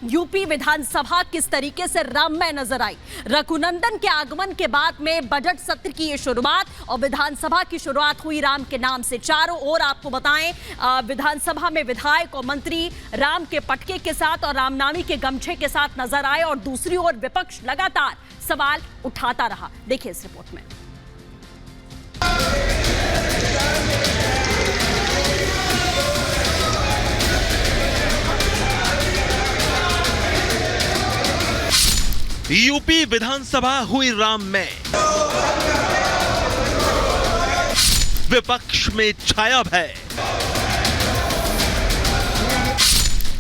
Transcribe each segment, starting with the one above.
UP विधानसभा किस तरीके से राममय नजर आई। रघुनंदन के आगमन के बाद में बजट सत्र की ये शुरुआत और विधानसभा की शुरुआत हुई राम के नाम से। चारों ओर आपको बताएं विधानसभा में विधायक और मंत्री राम के पटके के साथ और रामनामी के गमछे के साथ नजर आए और दूसरी ओर विपक्ष लगातार सवाल उठाता रहा। देखिए इस रिपोर्ट में। यूपी विधानसभा हुई राममय, विपक्ष में छाया भय,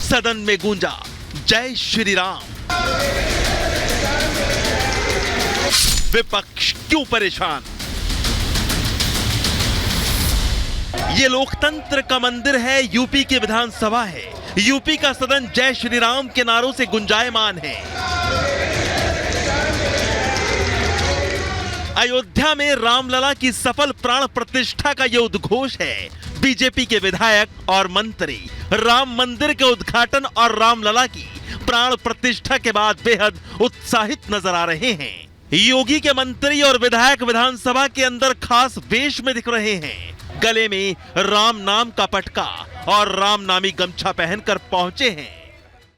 सदन में गूंजा जय श्री राम। विपक्ष क्यों परेशान? ये लोकतंत्र का मंदिर है, यूपी की विधानसभा है। यूपी का सदन जय श्री राम के नारों से गुंजायमान है। अयोध्या में रामलला की सफल प्राण प्रतिष्ठा का यह उद्घोष है। बीजेपी के विधायक और मंत्री राम मंदिर के उद्घाटन और रामलला की प्राण प्रतिष्ठा के बाद बेहद उत्साहित नजर आ रहे हैं। योगी के मंत्री और विधायक विधानसभा के अंदर खास वेश में दिख रहे हैं। गले में राम नाम का पटका और राम नामी गमछा पहनकर पहुंचे हैं।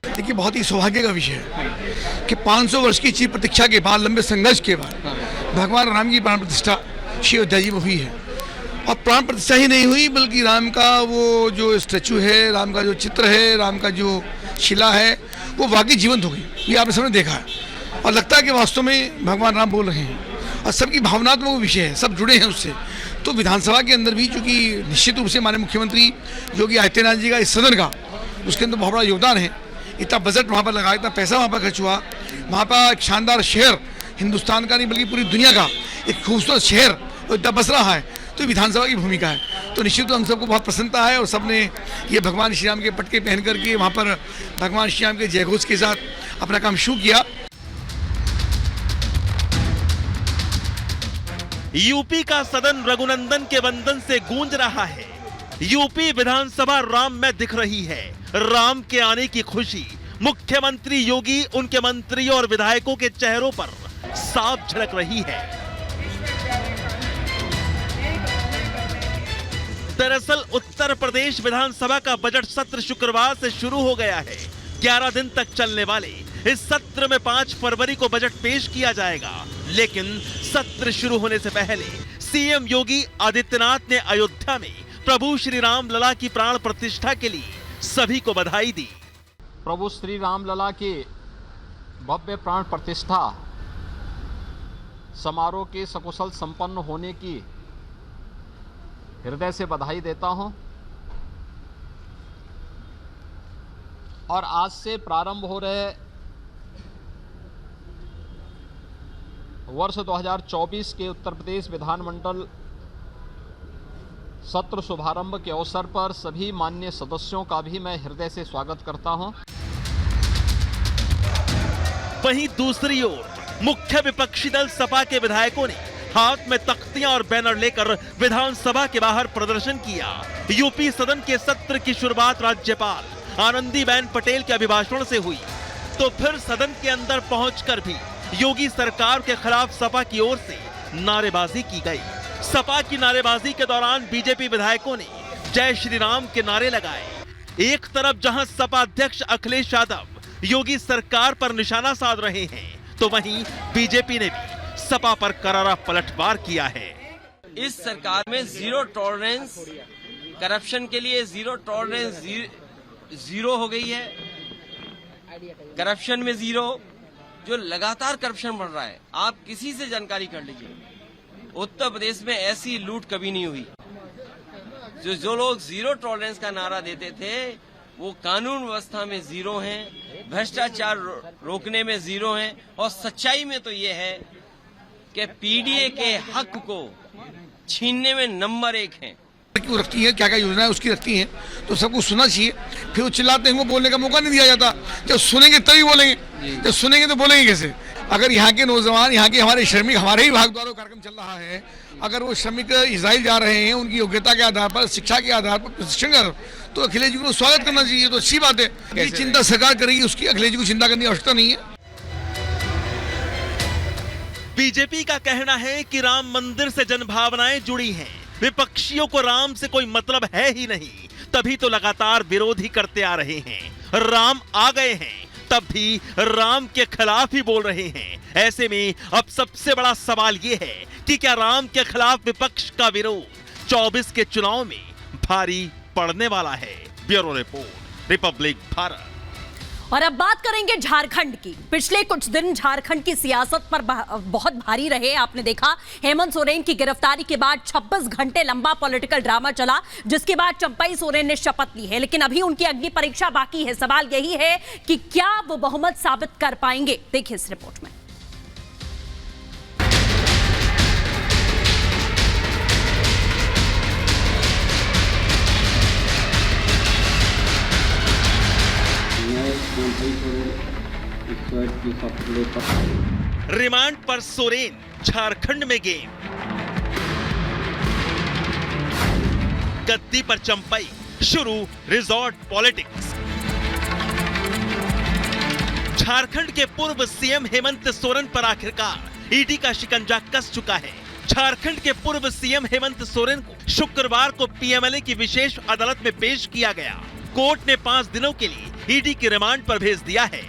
देखिए, बहुत ही सौभाग्य का विषय है कि 500 वर्ष की चीर प्रतीक्षा के बाद, लंबे संघर्ष के बाद भगवान राम की प्राण प्रतिष्ठा श्री अयोध्या जी में हुई है। और प्राण प्रतिष्ठा ही नहीं हुई बल्कि राम का वो जो स्टैचू है, राम का जो चित्र है, राम का जो शिला है, वो वाकई जीवंत हो गई। ये आपने सबने देखा है और लगता है कि वास्तव में भगवान राम बोल रहे हैं और सबकी भावनात्मक वो विषय है, सब जुड़े हैं उससे। तो विधानसभा के अंदर भी चूंकि निश्चित रूप से हमारे मुख्यमंत्री योगी आदित्यनाथ जी का इस सदन का उसके अंदर बहुत बड़ा योगदान है। इतना बजट वहाँ पर लगा, इतना पैसा वहाँ पर खर्च हुआ, वहाँ पर एक शानदार शहर, हिंदुस्तान का नहीं बल्कि पूरी दुनिया का एक खूबसूरत शहर इतना बस रहा है, तो विधानसभा की भूमिका है। तो निश्चित हम सबको बहुत प्रसन्नता है और सबने ये भगवान श्री राम के पटके पहन करके वहाँ पर भगवान श्री राम के जयघोष के साथ अपना काम शुरू किया। यूपी का सदन रघुनंदन के वंदन से गूंज रहा है। यूपी विधानसभा राम में दिख रही है। राम के आने की खुशी मुख्यमंत्री योगी, उनके मंत्रियों और विधायकों के चेहरों पर साफ झलक रही है। दरअसल उत्तर प्रदेश विधानसभा का बजट सत्र शुक्रवार से शुरू हो गया है। 11 दिन तक चलने वाले इस सत्र में 5 फरवरी को बजट पेश किया जाएगा। लेकिन सत्र शुरू होने से पहले सीएम योगी आदित्यनाथ ने अयोध्या में प्रभु श्री राम लला की प्राण प्रतिष्ठा के लिए सभी को बधाई दी। प्रभु श्री राम लला के भव्य प्राण प्रतिष्ठा समारोह के सकुशल संपन्न होने की हृदय से बधाई देता हूं और आज से प्रारंभ हो रहे वर्ष 2024 के उत्तर प्रदेश विधानमंडल सत्र शुभारंभ के अवसर पर सभी माननीय सदस्यों का भी मैं हृदय से स्वागत करता हूं। वहीं दूसरी ओर मुख्य विपक्षी दल सपा के विधायकों ने हाथ में तख्तियां और बैनर लेकर विधानसभा के बाहर प्रदर्शन किया। यूपी सदन के सत्र की शुरुआत राज्यपाल आनंदीबेन पटेल के अभिभाषण से हुई, तो फिर सदन के अंदर पहुंचकर भी योगी सरकार के खिलाफ सपा की ओर से नारेबाजी की गई। सपा की नारेबाजी के दौरान बीजेपी विधायकों ने जय श्री राम के नारे लगाए। एक तरफ जहां सपा अध्यक्ष अखिलेश यादव योगी सरकार पर निशाना साध रहे हैं, तो वहीं बीजेपी ने भी सपा पर करारा पलटवार किया है। इस सरकार में जीरो टॉलरेंस करप्शन के लिए, जीरो टॉलरेंस जीरो हो गई है। करप्शन में जीरो, जो लगातार करप्शन बढ़ रहा है, आप किसी से जानकारी कर लीजिए, उत्तर प्रदेश में ऐसी लूट कभी नहीं हुई। जो लोग जीरो टॉलरेंस का नारा देते थे वो कानून व्यवस्था में जीरो हैं, भ्रष्टाचार रोकने में जीरो हैं और सच्चाई में तो ये है कि पीडीए के हक को छीनने में नंबर 1 हैं। क्यों रखती है, क्या क्या योजनाएं उसकी रखती हैं, तो सबको सुनना चाहिए। फिर वो चिल्लाते हैं, वो बोलने का मौका नहीं दिया जाता। जब सुनेंगे तभी बोलेंगे, जब सुनेंगे तो बोलेंगे कैसे। अगर यहाँ के नौजवान, यहाँ के हमारे श्रमिक, हमारे ही भाग द्वारा कार्यक्रम चल रहा है, अगर वो श्रमिक इजराइल जा रहे हैं उनकी योग्यता के आधार पर, शिक्षा के आधार पर प्रशिक्षण कर, तो अखिलेश जी को स्वागत करना चाहिए। तो अच्छी बात है। ये चिंता सरकार करेगी, उसकी अखिलेश जी को चिंता करने की आवश्यकता नहीं है। बीजेपी का कहना है कि राम मंदिर से जनभावनाएं जुड़ी हैं, विपक्षियों को राम से कोई मतलब है ही नहीं, तभी तो लगातार विरोध ही करते आ रहे हैं। राम आ गए हैं तब भी राम के खिलाफ ही बोल रहे हैं। ऐसे में अब सबसे बड़ा सवाल यह है कि क्या राम के खिलाफ विपक्ष का विरोध 24 के चुनाव में भारी पड़ने वाला है। Bureau report, Republic Bharat. और अब बात करेंगे झारखंड की। पिछले कुछ दिन झारखंड की सियासत पर बहुत भारी रहे। आपने देखा हेमंत सोरेन की गिरफ्तारी के बाद 26 घंटे लंबा पॉलिटिकल ड्रामा चला, जिसके बाद चंपई सोरेन ने शपथ ली है, लेकिन अभी उनकी अग्नि परीक्षा बाकी है। सवाल यही है कि क्या वो बहुमत साबित कर पाएंगे। देखिए इस रिपोर्ट में। रिमांड पर सोरेन, झारखंड में गेम। गद्दी पर चंपई, शुरू रिजॉर्ट पॉलिटिक्स। झारखंड के पूर्व सीएम हेमंत सोरेन पर आखिरकार ईडी का शिकंजा कस चुका है। झारखंड के पूर्व सीएम हेमंत सोरेन को शुक्रवार को पीएमएलए की विशेष अदालत में पेश किया गया। कोर्ट ने 5 दिनों के लिए ईडी की रिमांड पर भेज दिया है।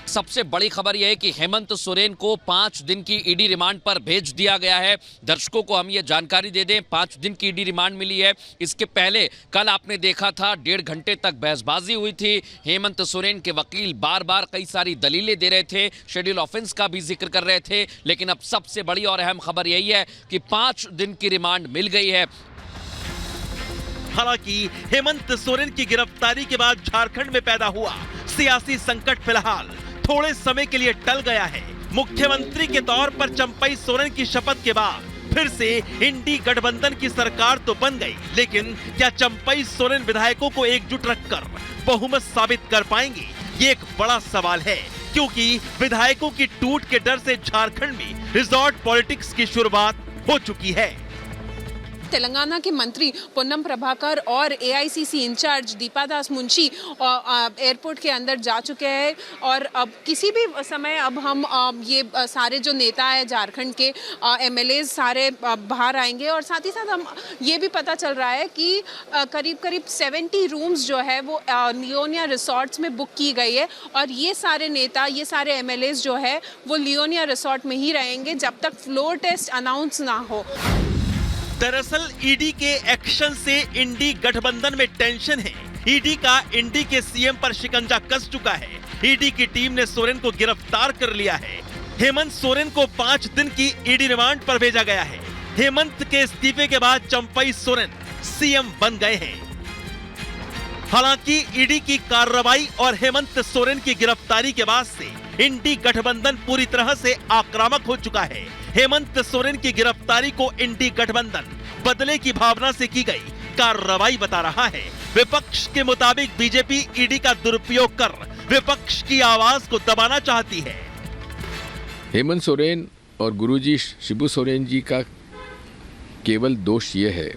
सबसे बड़ी खबर यह है कि हेमंत सोरेन को 5 दिन की ईडी रिमांड पर भेज दिया गया है। दर्शकों को हम ये जानकारी दे दें, 5 दिन की ईडी रिमांड मिली है। इसके पहले कल आपने देखा था 1.5 घंटे तक बहसबाजी हुई थी। हेमंत सोरेन के वकील बार बार कई सारी दलीलें दे रहे थे, शेड्यूल ऑफेंस का भी जिक्र कर रहे थे, लेकिन अब सबसे बड़ी और अहम खबर यही है कि 5 दिन की रिमांड मिल गई है। हालांकि हेमंत सोरेन की गिरफ्तारी के बाद झारखंड में पैदा हुआ सियासी संकट फिलहाल थोड़े समय के लिए टल गया है। मुख्यमंत्री के तौर पर चंपई सोरेन की शपथ के बाद फिर से इंडी गठबंधन की सरकार तो बन गई, लेकिन क्या चंपई सोरेन विधायकों को एकजुट रखकर बहुमत साबित कर पाएंगे? ये एक बड़ा सवाल है, क्योंकि विधायकों की टूट के डर से झारखंड में रिजॉर्ट पॉलिटिक्स की शुरुआत हो चुकी है। तेलंगाना के मंत्री पोन्नम प्रभाकर और एआईसीसी इंचार्ज दीपा दास मुंशी एयरपोर्ट के अंदर जा चुके हैं और अब किसी भी समय अब हम ये सारे जो नेता है झारखंड के एमएलए सारे बाहर आएंगे। और साथ ही साथ हम ये भी पता चल रहा है कि करीब 70 रूम्स जो है वो लियोनिया रिसोर्ट्स में बुक की गई है और ये सारे नेता, ये सारे एमएलए जो है वो लियोनिया रिसोर्ट में ही रहेंगे जब तक फ्लोर टेस्ट अनाउंस ना हो। दरअसल ईडी के एक्शन से इंडी गठबंधन में टेंशन है। ईडी का इंडी के सीएम पर शिकंजा कस चुका है। ईडी की टीम ने सोरेन को गिरफ्तार कर लिया है। हेमंत सोरेन को 5 दिन की ईडी रिमांड पर भेजा गया है। हेमंत के इस्तीफे के बाद चंपई सोरेन सीएम बन गए हैं। हालांकि ईडी की कार्रवाई और हेमंत सोरेन की गिरफ्तारी के बाद से इंडी गठबंधन पूरी तरह से आक्रामक हो चुका है। हेमंत सोरेन की गिरफ्तारी को इंडी गठबंधन बदले की भावना से की गई कार्रवाई बता रहा है। विपक्ष के मुताबिक बीजेपी ईडी का दुरुपयोग कर विपक्ष की आवाज को दबाना चाहती है। हेमंत सोरेन और गुरुजी शिबू सोरेन जी का केवल दोष ये है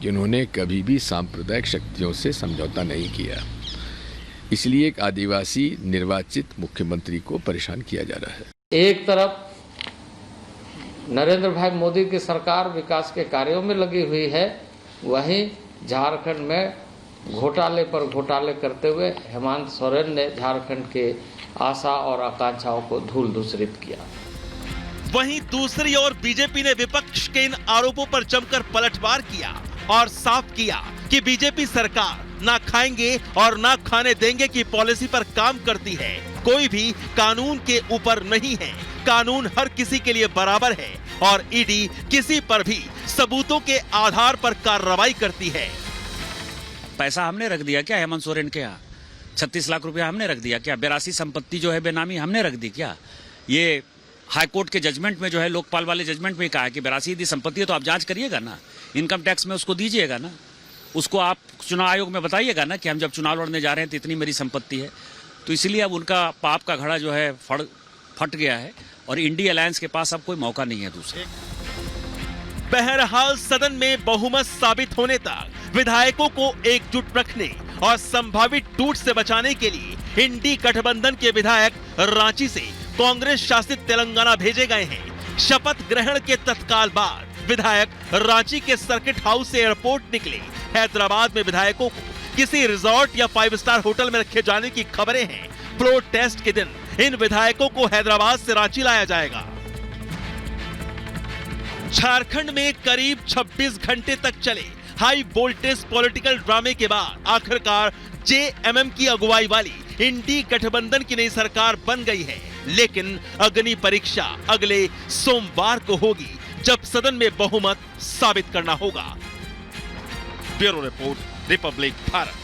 कि उन्होंने कभी भी सांप्रदायिक शक्तियों से समझौता नहीं किया, इसलिए एक आदिवासी निर्वाचित मुख्यमंत्री को परेशान किया जा रहा है। एक तरफ नरेंद्र भाई मोदी की सरकार विकास के कार्यों में लगी हुई है, वहीं झारखंड में घोटाले पर घोटाले करते हुए हेमंत सोरेन ने झारखंड के आशा और आकांक्षाओं को धूल धूसरित किया। वहीं दूसरी ओर बीजेपी ने विपक्ष के इन आरोपों पर जमकर पलटवार किया और साफ किया कि बीजेपी सरकार ना खाएंगे और ना खाने देंगे की पॉलिसी पर काम करती है। कोई भी कानून के ऊपर नहीं है, कानून हर किसी के लिए बराबर है और ईडी किसी पर भी सबूतों के आधार पर कार्रवाई करती है। पैसा हमने रख दिया क्या हेमंत सोरेन के यहाँ? 36 लाख रुपया हमने रख दिया क्या? 82 संपत्ति जो है बेनामी हमने रख दी क्या? ये हाईकोर्ट के जजमेंट में जो है, लोकपाल वाले जजमेंट में कहा है कि 82 संपत्ति है तो आप जांच करिएगा ना, इनकम टैक्स में उसको दीजिएगा ना, उसको आप चुनाव आयोग में बताइएगा ना कि हम जब चुनाव लड़ने जा रहे हैं तो इतनी मेरी संपत्ति है। तो इसलिए अब उनका पाप का घड़ा जो है फड़ फट गया है और इंडी अलायंस के पास अब कोई मौका नहीं है दूसरे। बहरहाल सदन में बहुमत साबित होने तक विधायकों को एकजुट रखने और संभावित टूट से बचाने के लिए इंडी गठबंधन के विधायक रांची से कांग्रेस शासित तेलंगाना भेजे गए हैं। शपथ ग्रहण के तत्काल बाद विधायक रांची के सर्किट हाउस से एयरपोर्ट निकले। हैदराबाद में विधायकों को किसी रिजॉर्ट या 5 स्टार होटल में रखे जाने की खबरें हैं। फ्लोर टेस्ट के दिन इन विधायकों को हैदराबाद से रांची लाया जाएगा। झारखंड में करीब 26 घंटे तक चले हाई वोल्टेज पॉलिटिकल ड्रामे के बाद आखिरकार जेएमएम की अगुवाई वाली इंडी गठबंधन की नई सरकार बन गई है। लेकिन अग्नि परीक्षा अगले सोमवार को होगी, जब सदन में बहुमत साबित करना होगा। Bureau report, Republic Bharat.